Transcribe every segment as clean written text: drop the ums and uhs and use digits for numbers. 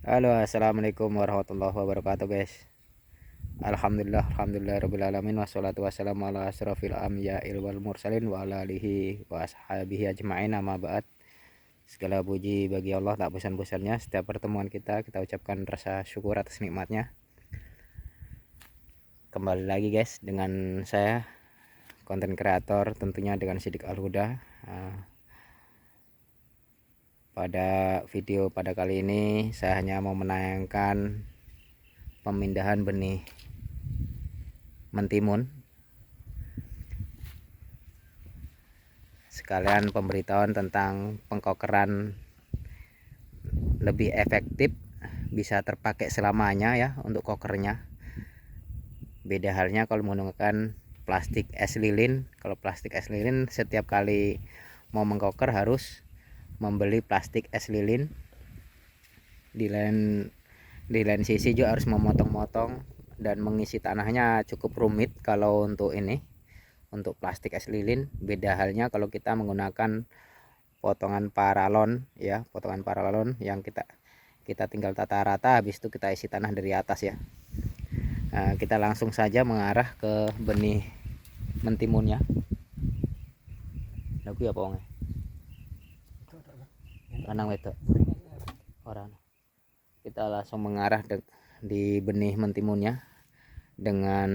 Halo, assalamualaikum warahmatullahi wabarakatuh, guys. Alhamdulillah rabbil wassalatu wassalamu ala asrofil anbiya'il wal mursalin wa ala alihi wa ashabihi ajma'in, amma ba'd. Segala puji bagi Allah tak bosan-bosannya. Setiap pertemuan kita ucapkan rasa syukur atas nikmatnya. Kembali lagi, guys, dengan saya, konten kreator, tentunya dengan Sidik Al-Huda. Pada video pada kali ini saya hanya mau menayangkan pemindahan benih mentimun, sekalian pemberitahuan tentang pengkokeran lebih efektif, bisa terpakai selamanya ya untuk kokernya. Beda halnya kalau menggunakan plastik es lilin. Kalau plastik es lilin, setiap kali mau mengkoker harus membeli plastik es lilin. Di lain sisi juga harus memotong-motong dan mengisi tanahnya cukup rumit kalau untuk ini, untuk plastik es lilin. Beda halnya kalau kita menggunakan potongan paralon ya, potongan paralon yang kita tinggal tata rata, habis itu kita isi tanah dari atas ya. Nah, kita langsung saja mengarah ke benih mentimunnya. Lagu ya pokoknya lanang itu orang. Kita langsung mengarah di benih mentimunnya dengan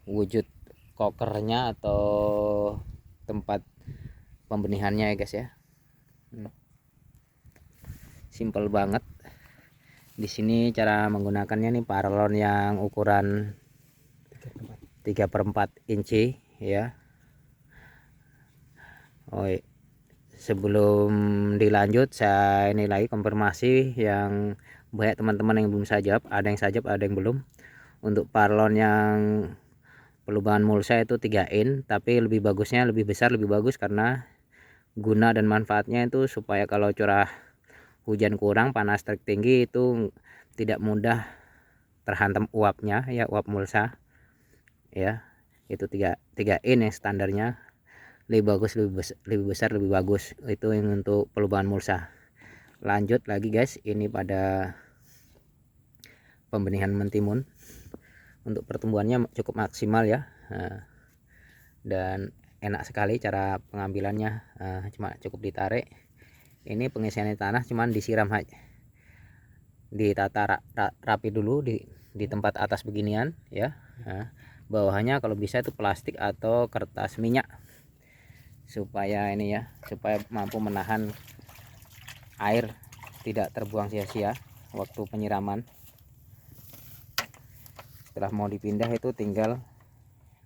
wujud kokernya atau tempat pembenihannya ya guys ya. Simple banget. Di sini cara menggunakannya nih paralon yang ukuran 3/4 inci ya. Oh, sebelum dilanjut saya ini lagi konfirmasi yang banyak teman-teman yang belum saya jawab. Ada yang saya jawab, ada yang belum. Untuk paralon yang pelubangan mulsa itu 3 in, tapi lebih bagusnya lebih besar lebih bagus, karena guna dan manfaatnya itu supaya kalau curah hujan kurang, panas terik tinggi, itu tidak mudah terhantam uapnya ya, uap mulsa ya. Itu 3 in yang standarnya. Lebih bagus, lebih besar lebih bagus, itu yang untuk pelubangan mulsa. Lanjut lagi guys, ini pada pembenihan mentimun. Untuk pertumbuhannya cukup maksimal ya, dan enak sekali cara pengambilannya. Cuma cukup ditarik. Ini pengisian tanah cuman disiram aja, ditata rapi dulu di tempat atas beginian ya. Bawahnya kalau bisa itu plastik atau kertas minyak, supaya ini ya, supaya mampu menahan air tidak terbuang sia-sia waktu penyiraman. Setelah mau dipindah itu tinggal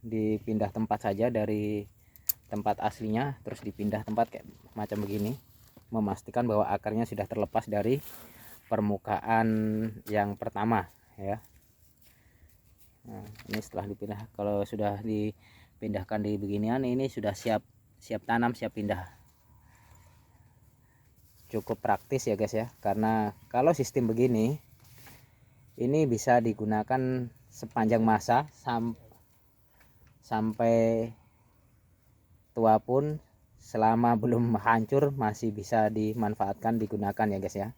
dipindah tempat saja dari tempat aslinya, terus dipindah tempat kayak macam begini, memastikan bahwa akarnya sudah terlepas dari permukaan yang pertama ya. Nah, ini setelah dipindah, kalau sudah dipindahkan di beginian, ini sudah siap tanam, siap pindah. Cukup praktis ya guys ya, karena kalau sistem begini ini bisa digunakan sepanjang masa sampai tua pun, selama belum hancur masih bisa dimanfaatkan, digunakan ya guys ya.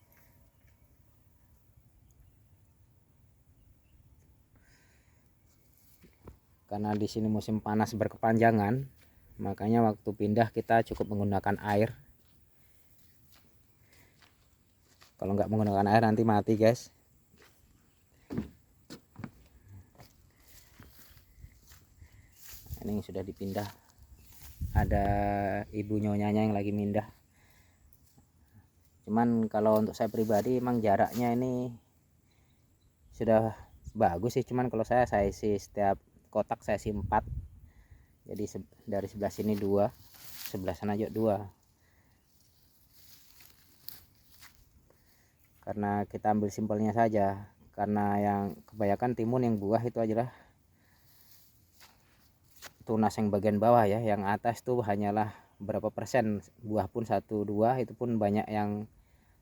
Karena di sini musim panas berkepanjangan, makanya waktu pindah kita cukup menggunakan air. Kalau nggak menggunakan air nanti mati guys. Ini sudah dipindah, ada ibu nyonyanya yang lagi mindah. Cuman kalau untuk saya pribadi emang jaraknya ini sudah bagus sih. Cuman kalau saya isi setiap kotak saya isi 4. Jadi dari sebelah sini 2, sebelah sana juga 2. Karena kita ambil simpelnya saja, karena yang kebanyakan timun yang buah itu adalah tunas yang bagian bawah ya, yang atas tuh hanyalah berapa persen, buah pun 1-2, itu pun banyak yang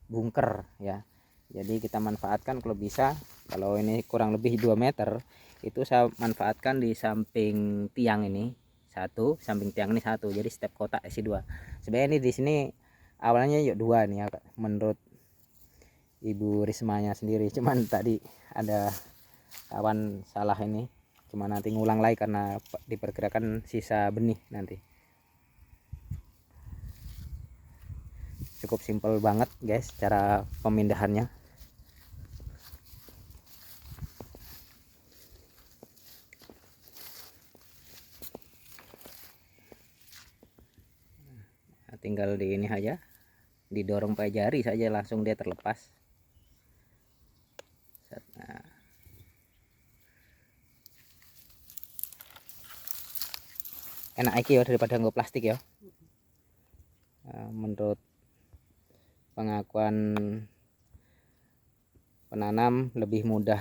bungker ya. Jadi kita manfaatkan kalau bisa, kalau ini kurang lebih 2 meter, itu saya manfaatkan di samping tiang ini satu, samping tiang ini satu, jadi setiap kotak isi 2. Sebenarnya ini di sini awalnya yuk 2 nih ya menurut Ibu Rismanya sendiri. Cuman tadi ada kawan salah ini, cuma nanti ngulang lagi karena diperkirakan sisa benih nanti. Cukup simpel banget guys cara pemindahannya. Nah, tinggal di ini aja, didorong pakai jari saja langsung dia terlepas. Nah, enak iki ya daripada nggak plastik ya. Menurut pengakuan penanam lebih mudah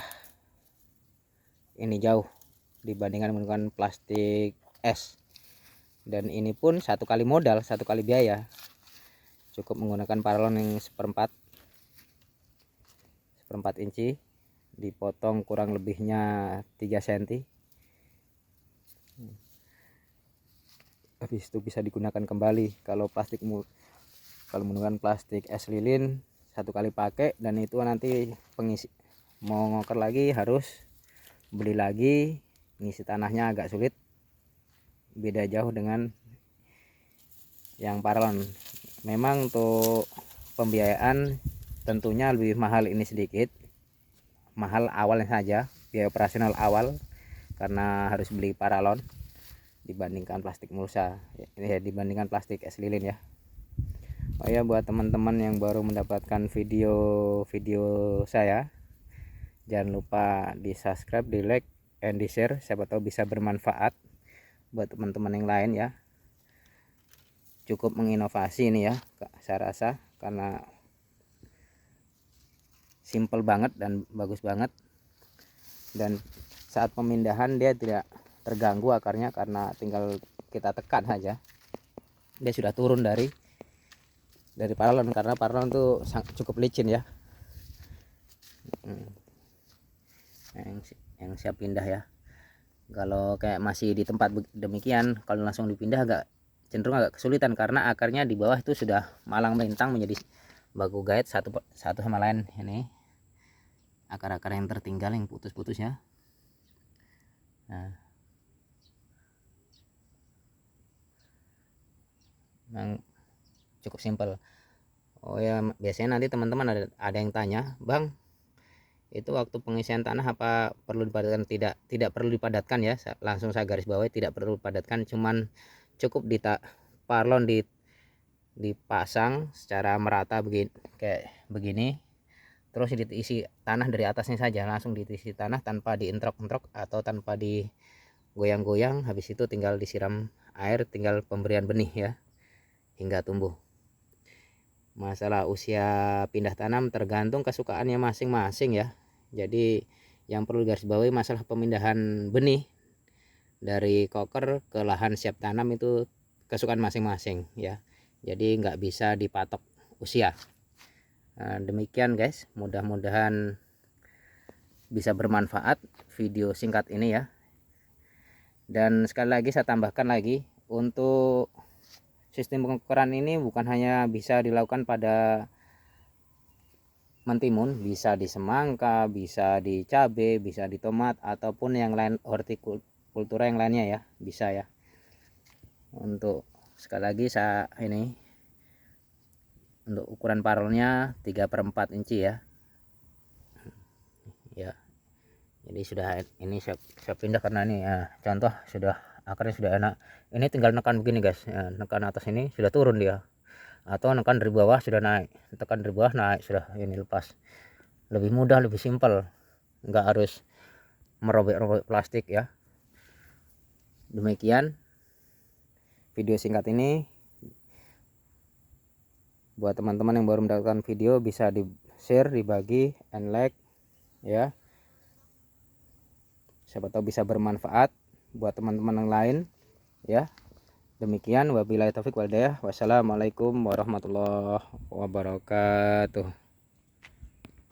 ini jauh dibandingkan menggunakan plastik es, dan ini pun satu kali modal, satu kali biaya. Cukup menggunakan paralon yang seperempat inci, dipotong kurang lebihnya 3 cm. Habis itu bisa digunakan kembali. Kalau menggunakan plastik es lilin satu kali pakai, dan itu nanti pengisi mau ngoker lagi harus beli lagi, ngisi tanahnya agak sulit. Beda jauh dengan yang paralon. Memang untuk pembiayaan tentunya lebih mahal ini sedikit, mahal awalnya saja, biaya operasional awal karena harus beli paralon dibandingkan plastik mulsa ya, dibandingkan plastik es lilin ya. Oh ya, buat teman-teman yang baru mendapatkan video saya, jangan lupa di subscribe, di like, and di share, siapa tahu bisa bermanfaat buat teman-teman yang lain ya. Cukup menginovasi ini ya, saya rasa, karena simple banget dan bagus banget, dan saat pemindahan dia tidak terganggu akarnya karena tinggal kita tekan saja dia sudah turun dari paralon, karena paralon tuh cukup licin ya. Yang siap pindah ya. Kalau kayak masih di tempat demikian, kalau langsung dipindah cenderung agak kesulitan karena akarnya di bawah itu sudah malang melintang menjadi baku gait satu sama lain. Ini akar-akar yang tertinggal, yang putus-putus ya. Nah, memang cukup simpel. Oh ya, biasanya nanti teman-teman ada yang tanya, Bang, itu waktu pengisian tanah apa perlu dipadatkan? Tidak perlu dipadatkan ya, langsung saya garis bawahi, tidak perlu dipadatkan, cuman cukup paralon dipasang secara merata kayak begini, terus diisi tanah dari atasnya saja, langsung diisi tanah tanpa dientrok-entrok atau tanpa digoyang-goyang. Habis itu tinggal disiram air, tinggal pemberian benih ya hingga tumbuh. Masalah usia pindah tanam tergantung kesukaannya masing-masing ya. Jadi yang perlu garis bawahi masalah pemindahan benih dari koker ke lahan siap tanam itu kesukaan masing-masing ya. Jadi nggak bisa dipatok usia. Nah, demikian guys, mudah-mudahan bisa bermanfaat video singkat ini ya. Dan sekali lagi saya tambahkan lagi, untuk sistem pengukuran ini bukan hanya bisa dilakukan pada mentimun, bisa di semangka, bisa di cabai, bisa di tomat, ataupun yang lain hortikultura yang lainnya ya, bisa ya. Untuk sekali lagi saya ini untuk ukuran paralonnya 3/4 inci ya. Ya. Jadi sudah ini saya pindah karena ini ya, contoh sudah akarnya sudah enak. Ini tinggal nekan begini guys ya, nekan atas ini sudah turun dia, atau nekan dari bawah sudah naik, tekan dari bawah naik, sudah ini lepas. Lebih mudah, lebih simpel, nggak harus merobek-robek plastik ya. Demikian video singkat ini. Buat teman-teman yang baru mendapatkan video, bisa di share, dibagi, and like ya, siapa tahu bisa bermanfaat buat teman-teman yang lain ya. Demikian, wabillahi taufik wal hidayah. Wassalamualaikum warahmatullahi wabarakatuh.